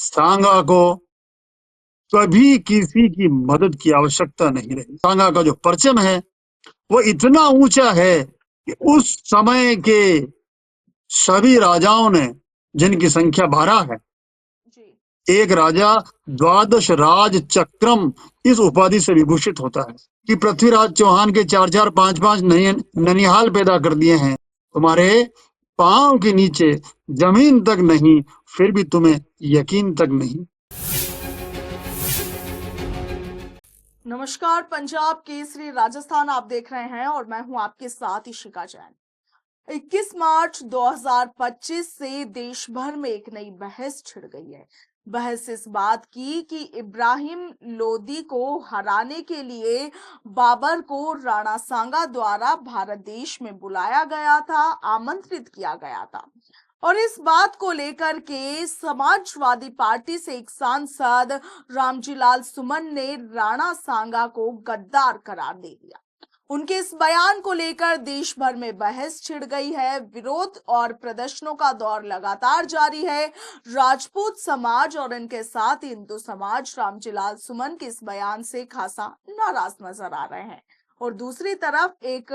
सांगा को कभी किसी की मदद की आवश्यकता नहीं रही। सांगा का जो परचम है वो इतना ऊंचा है कि उस समय के सभी राजाओं ने, जिनकी संख्या 12 है, जी। एक राजा द्वादश राज चक्रम इस उपाधि से विभूषित होता है कि पृथ्वीराज चौहान के 4-4 5-5 ननिहाल पैदा कर दिए हैं, तुम्हारे पांव के नीचे जमीन तक नहीं, फिर भी तुम्हें यकीन तक नहीं। नमस्कार, पंजाब केसरी राजस्थान आप देख रहे हैं और मैं हूं आपके साथ इशिका जैन। 21 मार्च 2025 से देश भर में एक नई बहस छिड़ गई है। बहस इस बात की कि इब्राहिम लोदी को हराने के लिए बाबर को राणा सांगा द्वारा भारत देश में बुलाया गया था, आमंत्रित किया गया था। और इस बात को लेकर के समाजवादी पार्टी से एक सांसद रामजीलाल सुमन ने राणा सांगा को गद्दार करार दे दिया। उनके इस बयान को लेकर देश भर में बहस छिड़ गई है। विरोध और प्रदर्शनों का दौर लगातार जारी है। राजपूत समाज और इनके साथ हिंदू समाज रामजीलाल सुमन के इस बयान से खासा नाराज नजर आ रहे हैं। और दूसरी तरफ एक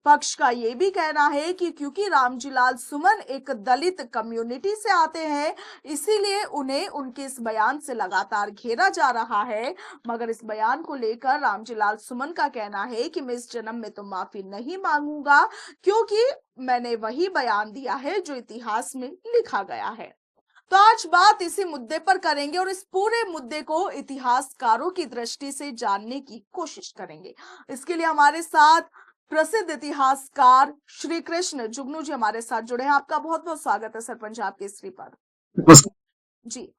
पक्ष का ये भी कहना है कि क्योंकि रामजीलाल सुमन एक दलित कम्युनिटी से आते हैं, इसीलिए उन्हें उनके इस बयान से लगातार घेरा जा रहा है। मगर इस बयान को लेकर रामजीलाल सुमन का कहना है कि मैं इस जन्म में तो माफी नहीं मांगूंगा, क्योंकि मैंने वही बयान दिया है जो इतिहास में लिखा गया है। तो आज बात इसी मुद्दे पर करेंगे और इस पूरे मुद्दे को इतिहासकारों की दृष्टि से जानने की कोशिश करेंगे। इसके लिए हमारे साथ प्रसिद्ध इतिहासकार श्री कृष्ण जुगनू जी हमारे साथ जुड़े हैं। आपका बहुत बहुत स्वागत है सर पंजाब केसरी पर। जी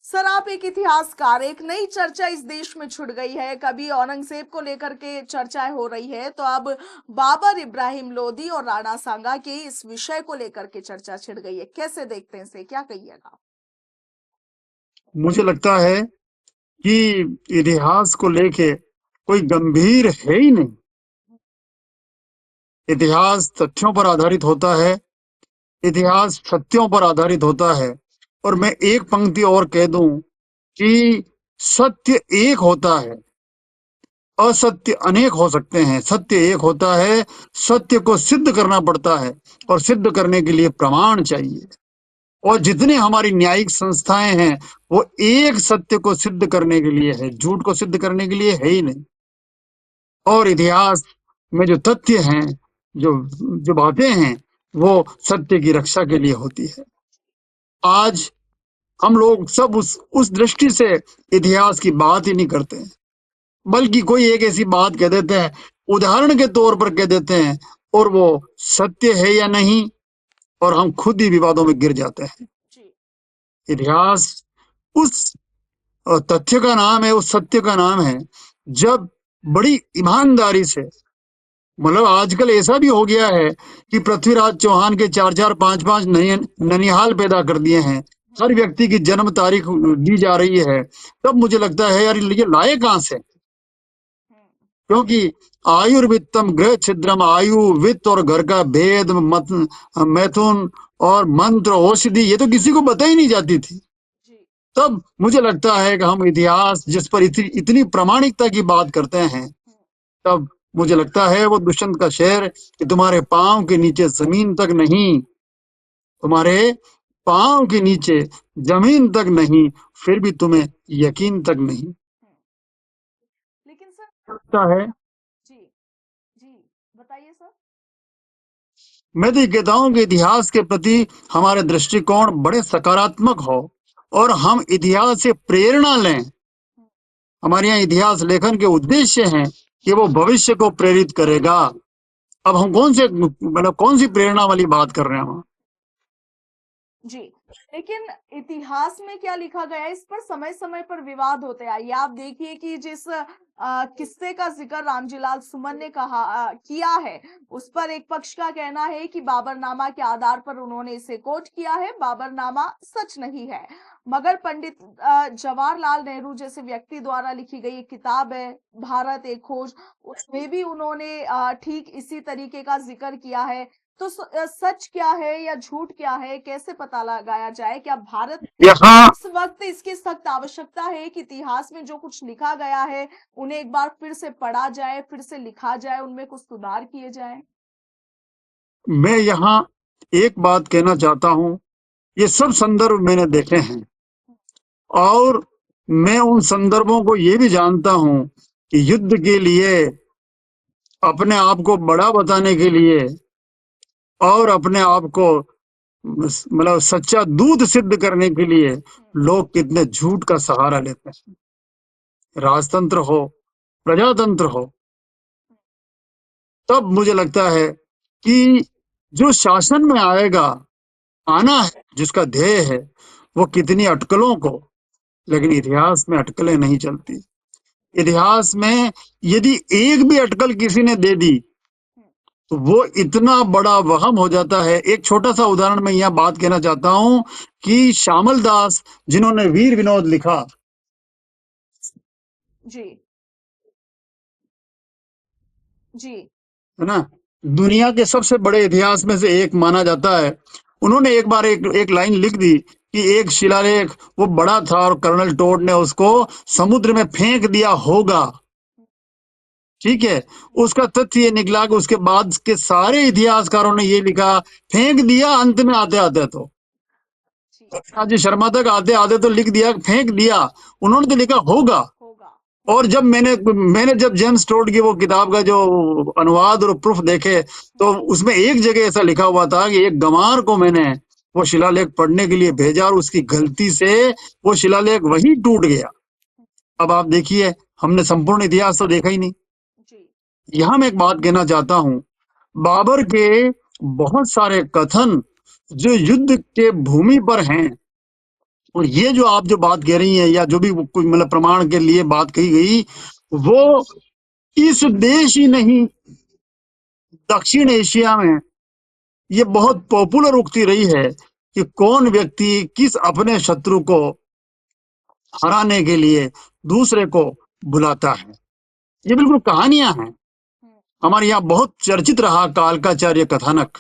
सर, आप एक इतिहासकार, एक नई चर्चा इस देश में छुड़ गई है। कभी औरंगजेब को लेकर के चर्चाएं हो रही है, तो अब बाबर, इब्राहिम लोदी और राणा सांगा के इस विषय को लेकर के चर्चा छिड़ गई है। कैसे देखते हैं इसे, क्या कहिएगा? मुझे लगता है कि इतिहास को लेके कोई गंभीर है ही नहीं। इतिहास तथ्यों पर आधारित होता है, इतिहास सत्यों पर आधारित होता है। और मैं एक पंक्ति और कह दूं कि सत्य एक होता है, असत्य अनेक हो सकते हैं। सत्य एक होता है, सत्य को सिद्ध करना पड़ता है और सिद्ध करने के लिए प्रमाण चाहिए। और जितने हमारी न्यायिक संस्थाएं हैं वो एक सत्य को सिद्ध करने के लिए है, झूठ को सिद्ध करने के लिए है ही नहीं। और इतिहास में जो तथ्य हैं, जो जो बातें हैं, वो सत्य की रक्षा के लिए होती है। आज हम लोग सब उस दृष्टि से इतिहास की बात ही नहीं करते हैं, बल्कि कोई एक ऐसी बात कह देते हैं, उदाहरण के तौर पर कह देते हैं, और वो सत्य है या नहीं, और हम खुद ही विवादों में गिर जाते हैं। इतिहास उस तथ्य का नाम है, उस सत्य का नाम है, जब बड़ी ईमानदारी से, मतलब आजकल ऐसा भी हो गया है कि पृथ्वीराज चौहान के 4-4 5-5 ननिहाल पैदा कर दिए हैं, हर व्यक्ति की जन्म तारीख दी जा रही है। तब मुझे लगता है यार ये लाए कहां से? क्योंकि आयुर्वित्तम गृह छिद्रम, आयु वित्त और घर का भेद, मैथुन और मंत्र औषधि, ये तो किसी को बता ही नहीं जाती थी। तब मुझे लगता है कि हम इतिहास जिस पर इतनी प्रामाणिकता की बात करते हैं, तब मुझे लगता है वो दुष्यंत का शेर कि तुम्हारे पांव के नीचे जमीन तक नहीं, तुम्हारे पांव के नीचे जमीन तक नहीं, फिर भी तुम्हें यकीन तक नहीं। लेकिन सर लगता है, जी जी बताइए सर। मैं तो ये कहता हूं कि इतिहास के प्रति हमारे दृष्टिकोण बड़े सकारात्मक हो और हम इतिहास से प्रेरणा लें। हमारे यहाँ इतिहास लेखन के उद्देश्य हैं कि वो भविष्य को प्रेरित करेगा। अब हम कौन सी प्रेरणा वाली बात कर रहे हैं वहां? जी, लेकिन इतिहास में क्या लिखा गया है, इस पर समय समय पर विवाद होते आए। आप देखिए कि जिस किस्से का जिक्र रामजीलाल सुमन ने किया है, उस पर एक पक्ष का कहना है कि बाबरनामा के आधार पर उन्होंने इसे कोट किया है, बाबरनामा सच नहीं है। मगर पंडित जवाहरलाल नेहरू जैसे व्यक्ति द्वारा लिखी गई एक किताब है, भारत एक खोज, उसमें भी उन्होंने ठीक इसी तरीके का जिक्र किया है। तो सच क्या है या झूठ क्या है, कैसे पता लगाया जाए? क्या भारत को यहाँ इस वक्त इसकी सख्त आवश्यकता है कि इतिहास में जो कुछ लिखा गया है उन्हें एक बार फिर से पढ़ा जाए, फिर से लिखा जाए, उनमें कुछ सुधार किए जाए? मैं यहाँ एक बात कहना चाहता हूँ, ये सब संदर्भ मैंने देखे हैं और मैं उन संदर्भों को ये भी जानता हूँ कि युद्ध के लिए, अपने आप को बड़ा बताने के लिए और अपने आप को मतलब सच्चा दूध सिद्ध करने के लिए लोग कितने झूठ का सहारा लेते हैं। राजतंत्र हो, प्रजातंत्र हो, तब मुझे लगता है कि जो शासन में आएगा, आना है, जिसका ध्येय है, वो कितनी अटकलों को, लेकिन इतिहास में अटकलें नहीं चलती। इतिहास में यदि एक भी अटकल किसी ने दे दी तो वो इतना बड़ा वहम हो जाता है। एक छोटा सा उदाहरण मैं यहाँ बात कहना चाहता हूँ कि श्यामल दास, जिन्होंने वीर विनोद लिखा, जी जी है ना, दुनिया के सबसे बड़े इतिहास में से एक माना जाता है। उन्होंने एक बार एक लाइन लिख दी कि एक शिलालेख वो बड़ा था और कर्नल टोड ने उसको समुद्र में फेंक दिया होगा। ठीक है, उसका तथ्य ये निकला कि उसके बाद के सारे इतिहासकारों ने ये लिखा, फेंक दिया अंत में आते आते तो जी राजी शर्मा तक आते आते तो लिख दिया, फेंक दिया। उन्होंने तो लिखा होगा। होगा। और जब मैंने जब जेम्स टोड की वो किताब का जो अनुवाद और प्रूफ देखे, तो उसमें एक जगह ऐसा लिखा हुआ था कि एक गंवार को मैंने वो शिलालेख पढ़ने के लिए भेजा और उसकी गलती से वो शिलालेख वही टूट गया। अब आप देखिए, हमने संपूर्ण इतिहास तो देखा ही नहीं। जी यहां मैं एक बात कहना चाहता हूं, बाबर के बहुत सारे कथन जो युद्ध के भूमि पर हैं, और ये जो आप जो बात कह रही हैं या जो भी कोई मतलब प्रमाण के लिए बात कही गई, वो इस देश ही नहीं, दक्षिण एशिया में ये बहुत पॉपुलर उक्ति रही है कि कौन व्यक्ति किस अपने शत्रु को हराने के लिए दूसरे को बुलाता है। ये बिल्कुल कहानियां हैं। हमारे यहाँ बहुत चर्चित रहा कालकाचार्य कथानक,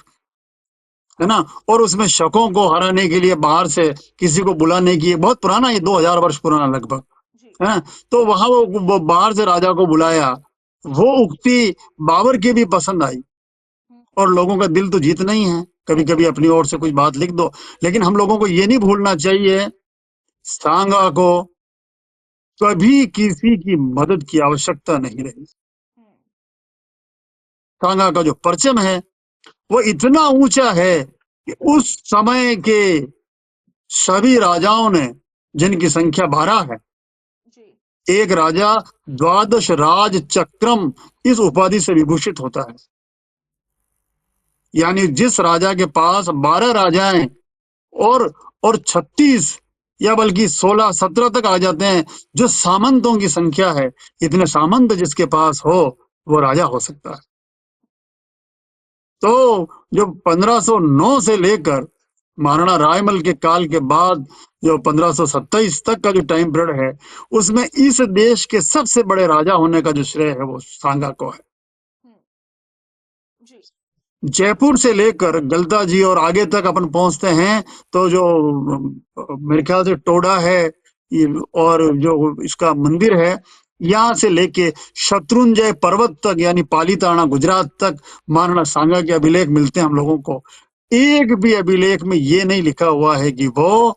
है ना, और उसमें शकों को हराने के लिए बाहर से किसी को बुलाने की, बहुत पुराना, ये 2000 वर्ष पुराना लगभग, जी है। तो वहां वो बाहर से राजा को बुलाया। वो उक्ति बाबर की भी पसंद आई और लोगों का दिल तो जीतना ही है, कभी कभी अपनी ओर से कुछ बात लिख दो। लेकिन हम लोगों को ये नहीं भूलना चाहिए, सांगा को कभी किसी की मदद की आवश्यकता नहीं रही। सांगा का जो परचम है वो इतना ऊंचा है कि उस समय के सभी राजाओं ने, जिनकी संख्या 12 है, जी एक राजा द्वादश राज चक्रम इस उपाधि से विभूषित होता है। यानी जिस राजा के पास 12 राजाएं और 36 या बल्कि 16-17 तक आ जाते हैं, जो सामंतों की संख्या है, इतने सामंत जिसके पास हो वो राजा हो सकता है। तो जो 1509 से लेकर महाराणा रायमल के काल के बाद जो 1527 तक का जो टाइम पीरियड है, उसमें इस देश के सबसे बड़े राजा होने का जो श्रेय है वो सांगा को है। जी जयपुर से लेकर गलता जी और आगे तक अपन पहुंचते हैं तो जो मेरे ख्याल से टोडा है, और जो इसका मंदिर है, यहाँ से लेके शत्रुंजय पर्वत तक यानी पालीताना गुजरात तक महाराणा सांगा के अभिलेख मिलते हैं हम लोगों को। एक भी अभिलेख में ये नहीं लिखा हुआ है कि वो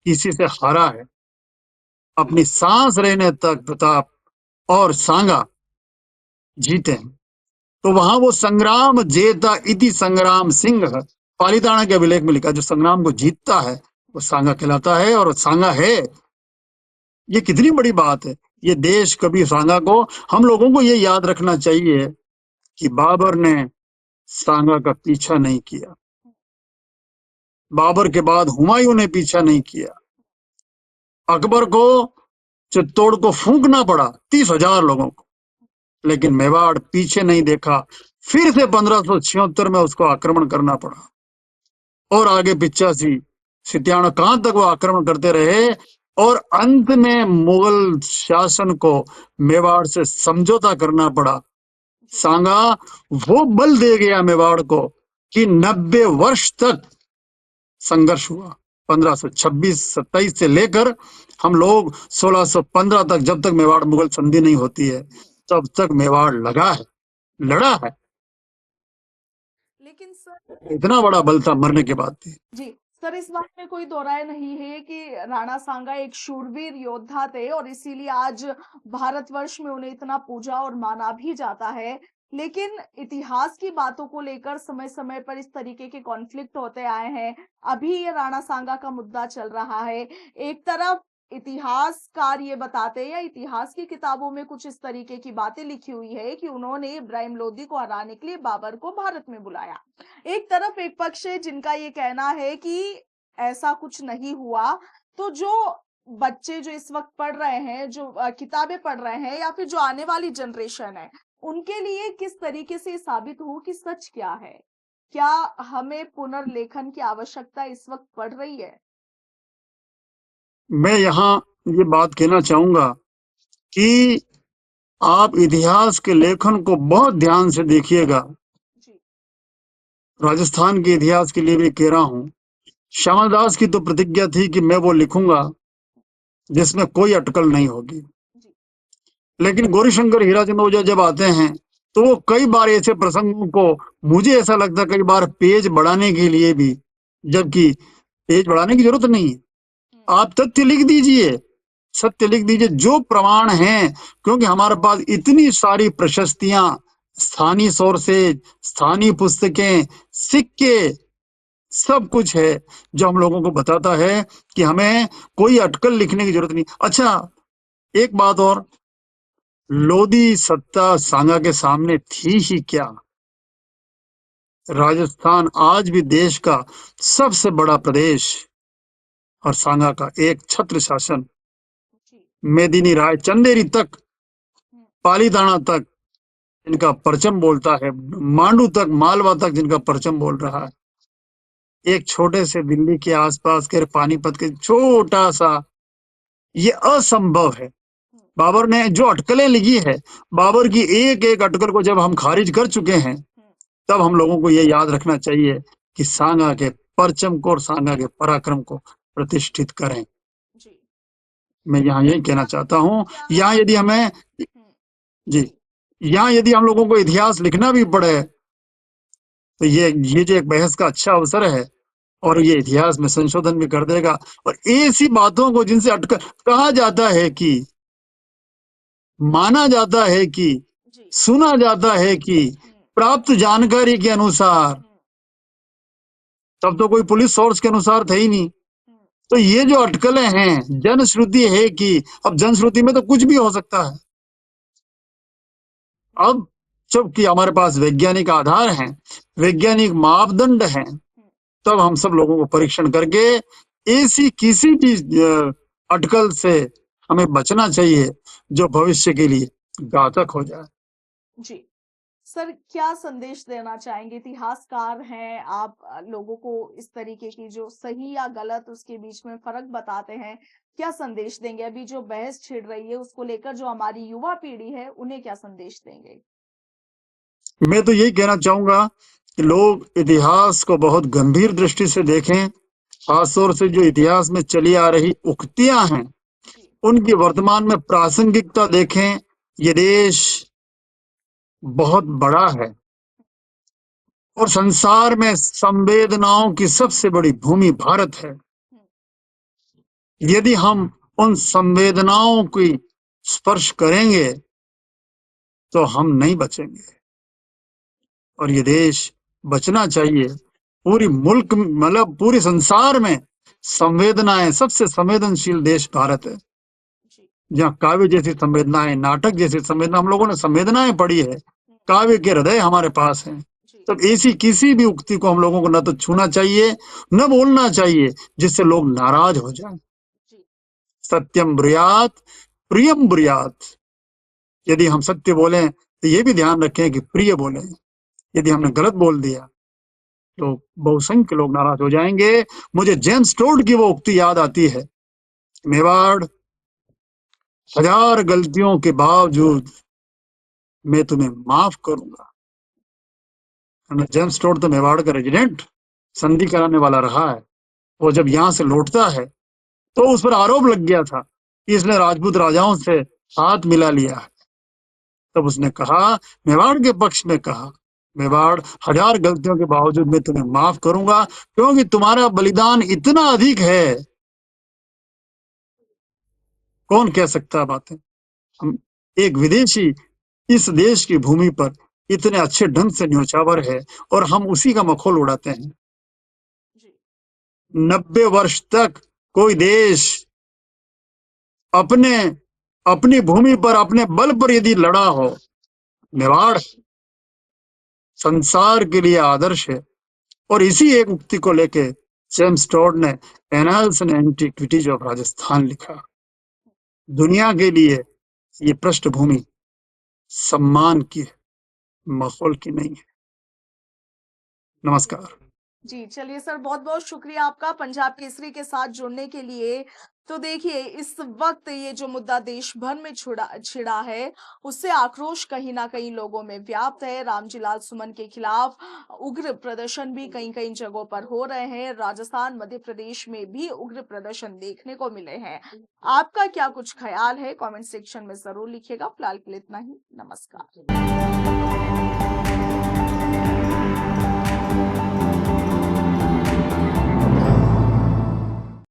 किसी से हारा है। अपनी सांस रहने तक प्रताप और सांगा जीते हैं। तो वहां वो संग्राम जेता इति संग्राम सिंह, पालीताना के अभिलेख में लिखा, जो संग्राम को जीतता है वो सांगा कहलाता है और सांगा है। ये कितनी बड़ी बात है। ये देश कभी सांगा को, हम लोगों को ये याद रखना चाहिए कि बाबर ने सांगा का पीछा नहीं किया, बाबर के बाद हुमायूं ने पीछा नहीं किया। अकबर को चित्तौड़ को फूंकना पड़ा 30,000 लोगों को, लेकिन मेवाड़ पीछे नहीं देखा। फिर से 1576 में उसको आक्रमण करना पड़ा और आगे 85 सित्याना कहां तक वो आक्रमण करते रहे, और अंत में मुगल शासन को मेवाड़ से समझौता करना पड़ा। सांगा वो बल दे गया मेवाड़ को कि 90 वर्ष तक संघर्ष हुआ। 1526-27 से लेकर हम लोग 1615 तक, जब तक मेवाड़ मुगल संधि नहीं होती है, तब तक मेवाड़ लगा है, लड़ा है। लेकिन सर, इतना बड़ा बल था मरने के बाद भी। जी सर, इस बात में कोई दो राय नहीं है कि राणा सांगा एक शूरवीर योद्धा थे और इसीलिए आज भारतवर्ष में उन्हें इतना पूजा और माना भी जाता है। लेकिन इतिहास की बातों को लेकर समय समय पर इस तरीके के कॉन्फ्लिक्ट होते आए हैं। अभी ये राणा सांगा का मुद्दा चल रहा है। एक तरफ इतिहासकार ये बताते हैं या इतिहास की किताबों में कुछ इस तरीके की बातें लिखी हुई है कि उन्होंने इब्राहिम लोदी को हराने के लिए बाबर को भारत में बुलाया। एक तरफ एक पक्ष है जिनका ये कहना है कि ऐसा कुछ नहीं हुआ। तो जो बच्चे जो इस वक्त पढ़ रहे हैं, जो किताबें पढ़ रहे हैं, या फिर जो आने वाली जनरेशन है, उनके लिए किस तरीके से साबित हो कि सच क्या है? क्या हमें पुनर्लेखन की आवश्यकता इस वक्त पड़ रही है? मैं यहाँ ये बात कहना चाहूंगा कि आप इतिहास के लेखन को बहुत ध्यान से देखिएगा। जी। राजस्थान के इतिहास के लिए भी कह रहा हूँ। श्यामा दास की तो प्रतिज्ञा थी कि मैं वो लिखूंगा जिसमें कोई अटकल नहीं होगी। जी। लेकिन गौरीशंकर हीराचंद ओझा जब आते हैं तो वो कई बार ऐसे प्रसंगों को, मुझे ऐसा लगता है कई बार पेज बढ़ाने के लिए भी, जबकि पेज बढ़ाने की जरूरत नहीं है, आप तथ्य लिख दीजिए, सत्य लिख दीजिए जो प्रमाण हैं। क्योंकि हमारे पास इतनी सारी प्रशस्तियां, स्थानीय सोर्सेज, स्थानीय पुस्तकें, सिक्के, सब कुछ है जो हम लोगों को बताता है कि हमें कोई अटकल लिखने की जरूरत नहीं। अच्छा, एक बात और, लोधी सत्ता सांगा के सामने थी ही क्या। राजस्थान आज भी देश का सबसे बड़ा प्रदेश और सांगा का एक छत्र शासन, जी। मेदिनी राय चंदेरी तक, हम्म। पालीताना तक जिनका परचम बोलता है, मांडू तक, मालवा तक जिनका परचम बोल रहा है। एक छोटे से दिल्ली के आसपास के पानीपत के छोटा सा, ये असंभव है। बाबर ने जो अटकलें लिखी है, बाबर की एक एक अटकल को जब हम खारिज कर चुके हैं, तब हम लोगों को ये याद रखना चाहिए कि सांगा के परचम को और सांगा के पराक्रम को प्रतिष्ठित करें। जी। मैं यहाँ यही कहना चाहता हूँ। क्या यहाँ यदि हमें, जी, जी। यहाँ यदि हम लोगों को इतिहास लिखना भी पड़े तो ये जो एक बहस का अच्छा अवसर है, और ये इतिहास में संशोधन भी कर देगा। और ऐसी बातों को जिनसे अटक कहा जाता है कि, माना जाता है कि, जी। सुना जाता है कि, प्राप्त जानकारी के अनुसार, तब तो कोई पुलिस सोर्स के अनुसार थे ही नहीं। तो ये जो अटकलें हैं, जनश्रुति है कि, अब जनश्रुति में तो कुछ भी हो सकता है। अब जबकि हमारे पास वैज्ञानिक आधार हैं, वैज्ञानिक मापदंड हैं, तब हम सब लोगों को परीक्षण करके ऐसी किसी भी अटकल से हमें बचना चाहिए जो भविष्य के लिए घातक हो जाए। जी। सर, क्या संदेश देना चाहेंगे? इतिहासकार हैं आप, लोगों को इस तरीके की जो सही या गलत उसके बीच में फर्क बताते हैं। क्या संदेश देंगे? अभी जो बहस छिड़ रही है उसको लेकर जो हमारी युवा पीढ़ी है उन्हें क्या संदेश देंगे? मैं तो यही कहना चाहूंगा कि लोग इतिहास को बहुत गंभीर दृष्टि से देखें। खासतौर से जो इतिहास में चली आ रही उक्तियां हैं, जी। उनकी वर्तमान में प्रासंगिकता देखें। ये देश बहुत बड़ा है और संसार में संवेदनाओं की सबसे बड़ी भूमि भारत है। यदि हम उन संवेदनाओं की स्पर्श करेंगे तो हम नहीं बचेंगे, और ये देश बचना चाहिए। पूरी मुल्क, मतलब पूरे संसार में संवेदनाएं, सबसे संवेदनशील देश भारत है, जी। जहाँ काव्य जैसी संवेदनाएं, नाटक जैसी संवेदना, हम लोगों ने संवेदनाएं पढ़ी है, काव्य के हृदय हमारे पास हैं। जी। तब ऐसी किसी भी उक्ति को हम लोगों को न तो छूना चाहिए, न बोलना चाहिए जिससे लोग नाराज हो जाएं। जी। सत्यम ब्रूयात प्रियम ब्रूयात। यदि हम सत्य बोलें तो ये भी ध्यान रखें कि प्रिय बोलें। यदि हमने गलत बोल दिया तो बहुसंख्य लोग नाराज हो जाएंगे। मुझे जेम्स टोड की वो उक्ति याद आती है, मेवाड़, हजार गलतियों के बावजूद मैं तुम्हें माफ करूंगा। जेम्स टोड तो मेवाड़ का रेजिडेंट, संधि कराने वाला रहा है। वो जब यहाँ से लौटता है तो उस पर आरोप लग गया था कि इसने राजपूत राजाओं से हाथ मिला लिया है। तब उसने कहा, मेवाड़ के पक्ष में कहा, मेवाड़, 1000 गलतियों के बावजूद मैं तुम्हें माफ करूंगा, क्योंकि तुम्हारा बलिदान इतना अधिक है। कौन कह सकता है बातें? हम, एक विदेशी इस देश की भूमि पर इतने अच्छे ढंग से न्योछावर है और हम उसी का मखौल उड़ाते हैं। जी 90 वर्ष तक कोई देश अपने अपनी भूमि पर अपने बल पर यदि लड़ा हो, मेवाड़ संसार के लिए आदर्श है। और इसी एक उक्ति को लेके जेम्स टोड ने annals and antiquities of Rajasthan लिखा। दुनिया के लिए ये पृष्ठभूमि सम्मान की है, माहौल की नहीं है। नमस्कार। जी, चलिए सर, बहुत-बहुत शुक्रिया आपका पंजाब केसरी के साथ जुड़ने के लिए। तो देखिए, इस वक़्त ये जो मुद्दा देश भर में छिड़ा है, उससे आक्रोश कहीं न कहीं लोगों में व्याप्त है। रामजी लाल सुमन के खिलाफ उग्र प्रदर्शन भी कई-कई जगहों पर हो रहे हैं। राजस्थान, मध्य प्रदेश में भी उग्र प्रदर्शन देखने को मिले हैं। आपका क्या कुछ ख़्याल है? कमेंट सेक्शन में ज़रूर लिखिएगा। फिलहाल के लिए इतना ही। नमस्कार।